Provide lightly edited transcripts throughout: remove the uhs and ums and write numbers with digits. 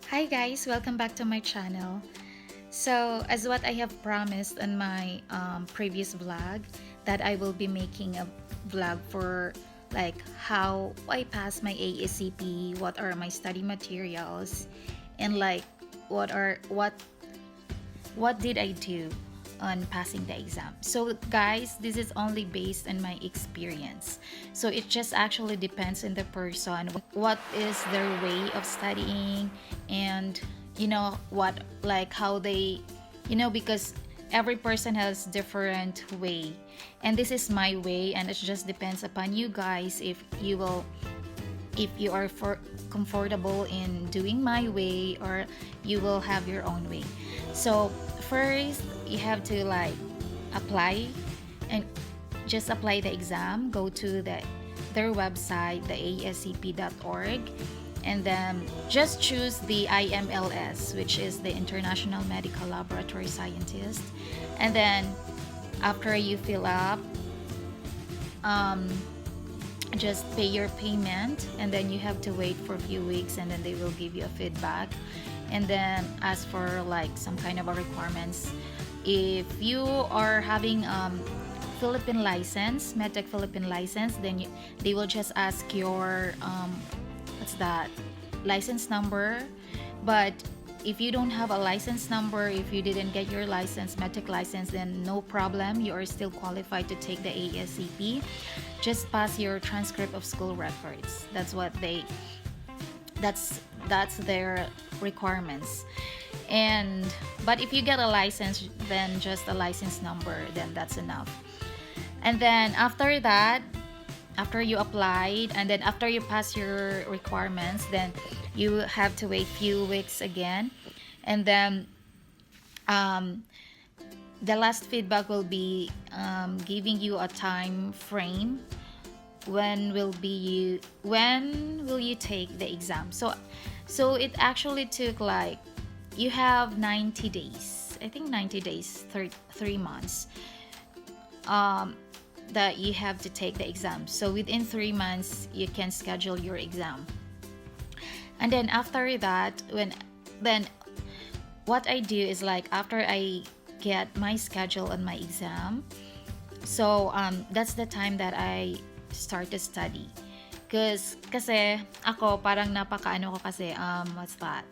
Hi guys, welcome back to my channel. So as what I have promised in my previous vlog, that I will be making a vlog for like how I pass my ASCP, what are my study materials, and like what are what did I do on passing the exam. So guys, this is only based on my experience, so it just actually depends on the person, what is their way of studying, and what, like how they, because every person has different way, and this is my way, and it just depends upon you guys if you are comfortable in doing my way, or you will have your own way. So first you have to like apply, and just apply the exam, go to their website, the ascp.org, and then just choose the IMLS, which is the International Medical Laboratory Scientist. And then after you fill up, just pay your payment, and then you have to wait for a few weeks, and then they will give you a feedback, and then ask for like some kind of a requirements. If you are having Philippine license, medtech Philippine license, then they will just ask your what's that, license number. But if you don't have a license number, if you didn't get your license, medtech license, then no problem, you are still qualified to take the ASCP. Just pass your transcript of school records. That's their requirements. And but if you get a license, then just a license number, then that's enough. And then after that, after you applied, and then after you pass your requirements, then you have to wait few weeks again. And then the last feedback will be giving you a time frame when will you take the exam. So it actually took like, you have 90 days, I think 90 days, 3 months, that you have to take the exam. So within 3 months you can schedule your exam. And then after that, then what I do is like, after I get my schedule on my exam, so that's the time that I start to study. Kasi ako parang napakaano ko kasi, what's that,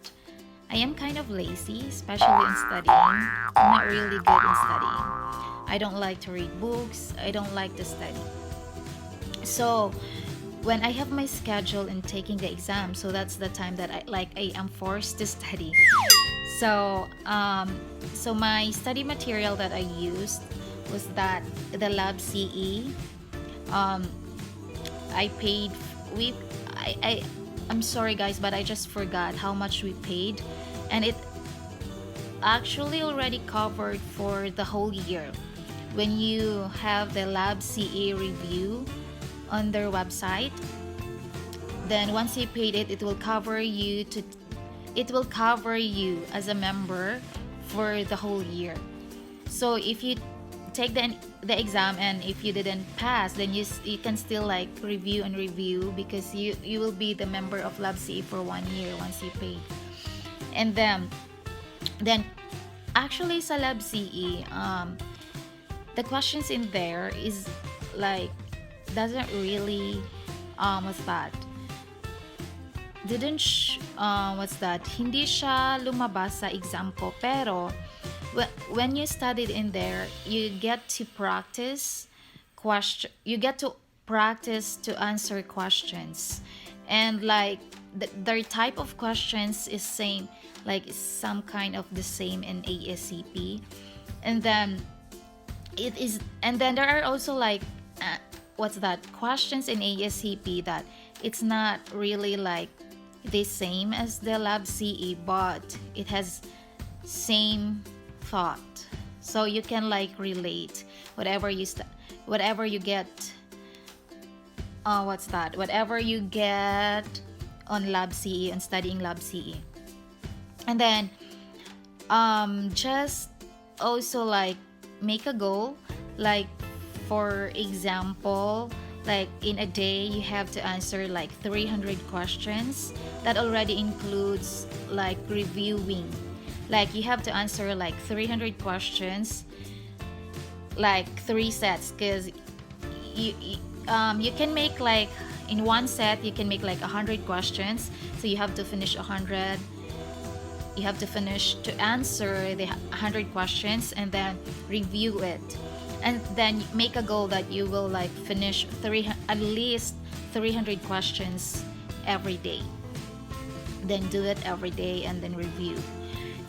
I am kind of lazy, especially in studying. I'm not really good in studying. I don't like to read books, I don't like to study. So when I have my schedule in taking the exam, so that's the time that I am forced to study. So so my study material that I used was that the lab CE. I paid we I'm sorry guys, but I just forgot how much we paid, and it actually already covered for the whole year. When you have the lab CE review on their website, then once you paid it, it will cover you as a member for the whole year. So if you take the exam, and if you didn't pass, then you can still like review and review, because you will be the member of lab CE for 1 year once you pay. And then actually sa lab CE, the questions in there is like, doesn't really what's that, what's that, hindi siya lumabas sa exam ko, pero when you studied in there, you get to practice to answer questions, and like their type of questions is same, like some kind of the same in ASCP. And then there are also like what's that, questions in ASCP that it's not really like the same as the lab CE, but it has same thought, so you can like relate whatever you get, what's that, whatever you get on lab CE and studying lab CE. And then just also like make a goal, like for example, like in a day you have to answer like 300 questions. That already includes like reviewing. Like you have to answer like 300 questions, like 3 sets, because you can make like in one set you can make like 100 questions, so you have to finish 100. You have to finish to answer the 100 questions and then review it, and then make a goal that you will like finish at least 300 questions every day. Then do it every day and then review.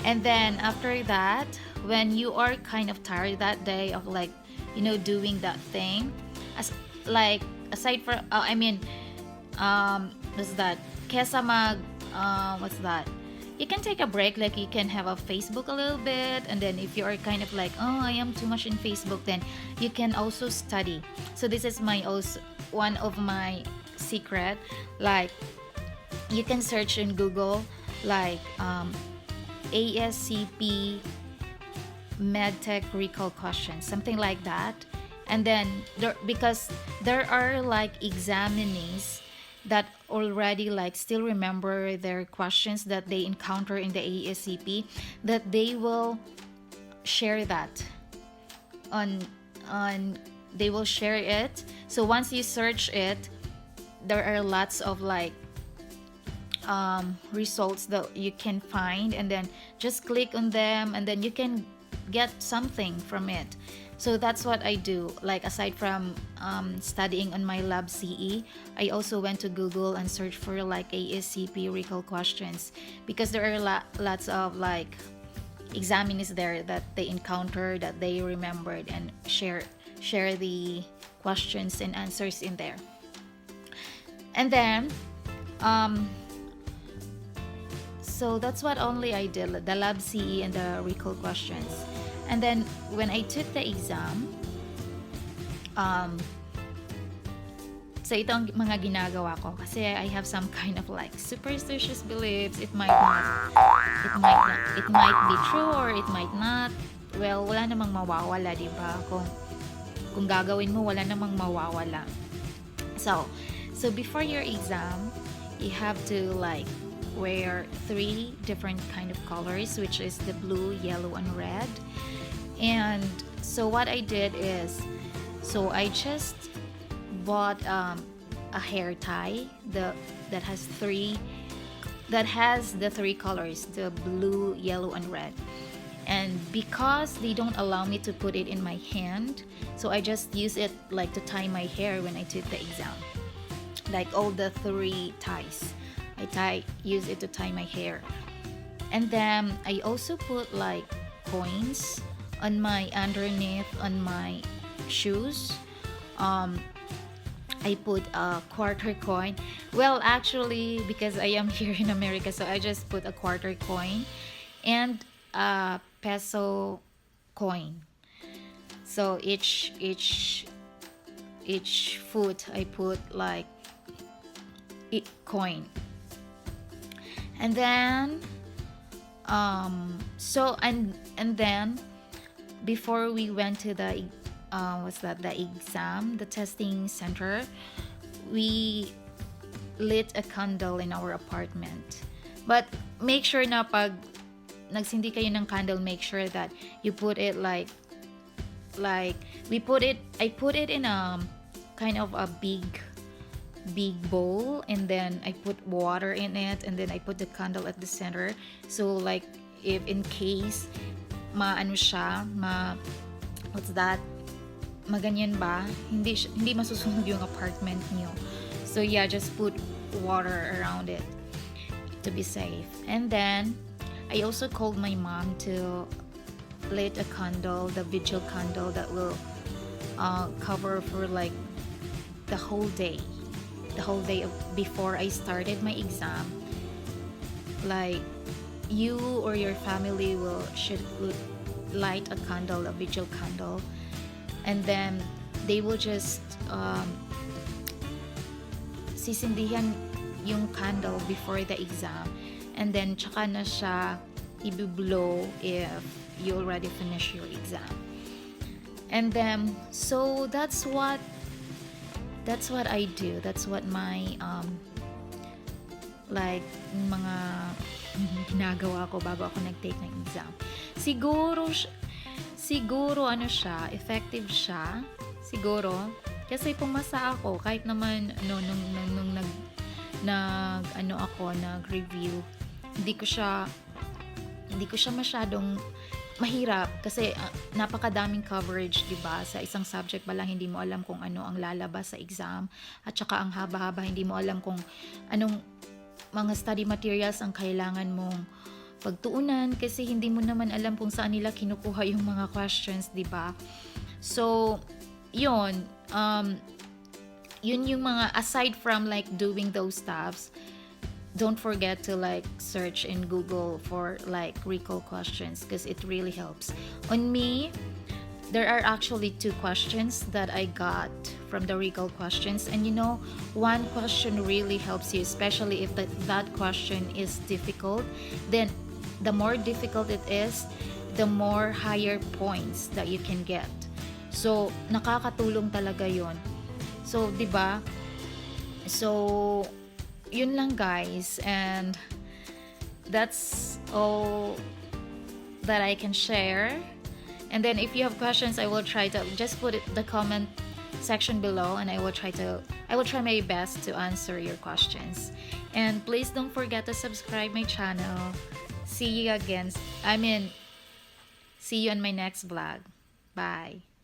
And then after that, when you are kind of tired that day of like doing that thing, as like aside from what's that, kesa mag what's that, you can take a break, like you can have a Facebook a little bit, and then if you are kind of like, oh, I am too much in Facebook, then you can also study. So this is my also one of my secret, like you can search in Google like ASCP medtech recall questions, something like that. And then because there are like examinees that already like still remember their questions that they encounter in the ASCP, that they will share that on they will share it. So once you search it, there are lots of like results that you can find, and then just click on them and then you can get something from it. So that's what I do. Like aside from studying on my lab CE, I also went to Google and searched for like ASCP recall questions, because there are lots of like examinees there that they encountered, that they remembered, and share the questions and answers in there. And then so that's what only I did, the lab CE and the recall questions. And then when I took the exam, so ito ang mga ginagawa ko, kasi I have some kind of like superstitious beliefs. It might be true or it might not. Well, wala namang mawawala, di ba? Kung gagawin mo, wala namang mawawala. So before your exam, you have to like wear 3 different kind of colors, which is the blue, yellow, and red. And so what I did is, so I just bought a hair tie that has the 3 colors, the blue, yellow, and red. And because they don't allow me to put it in my hand, so I just use it like to tie my hair when I took the exam, like all the 3 ties. Use it to tie my hair. And then I also put like coins on my underneath on my shoes. I put a quarter coin. Well, actually, because I am here in America, so I just put a quarter coin and a peso coin. So each foot I put like coin. And then and then before we went to the the exam, the testing center, we lit a candle in our apartment. But make sure na pag nagsindi kayo ng candle, make sure that you put it like I put it in a kind of a big bowl, and then I put water in it, and then I put the candle at the center. So like if in case what's that, maganyan ba, hindi masusunog yung apartment niyo. So yeah, just put water around it to be safe. And then I also called my mom to lit a candle, the vigil candle that will cover for like the whole day before I started my exam. Like you or your family should light a candle, a vigil candle, and then they will just sisindihan yung candle before the exam, and then tsaka na siya i-blow if you already finish your exam. And then so that's what that's what I do. That's what my like mga ginagawa ko bago ako nag-take ng exam. Siguro ano siya, effective siya. Siguro kasi pumasa ako kahit naman nung nag-review. Hindi ko siya masyadong mahirap kasi napakadaming coverage, 'di ba? Sa isang subject pa lang hindi mo alam kung ano ang lalabas sa exam, at saka ang haba-haba, hindi mo alam kung anong mga study materials ang kailangan mong pagtuunan kasi hindi mo naman alam kung saan nila kinukuha yung mga questions, 'di ba? So, yun yung mga, aside from like doing those stuffs, don't forget to like search in Google for like recall questions because it really helps. On me, there are actually 2 questions that I got from the recall questions, and one question really helps you, especially if that question is difficult. Then the more difficult it is, the more higher points that you can get. So nakakatulong talaga yon. So 'di ba? So yun lang guys, and that's all that I can share. And then if you have questions, I will try to just put it the comment section below, and I will try my best to answer your questions. And please don't forget to subscribe my channel. See you on my next vlog. Bye.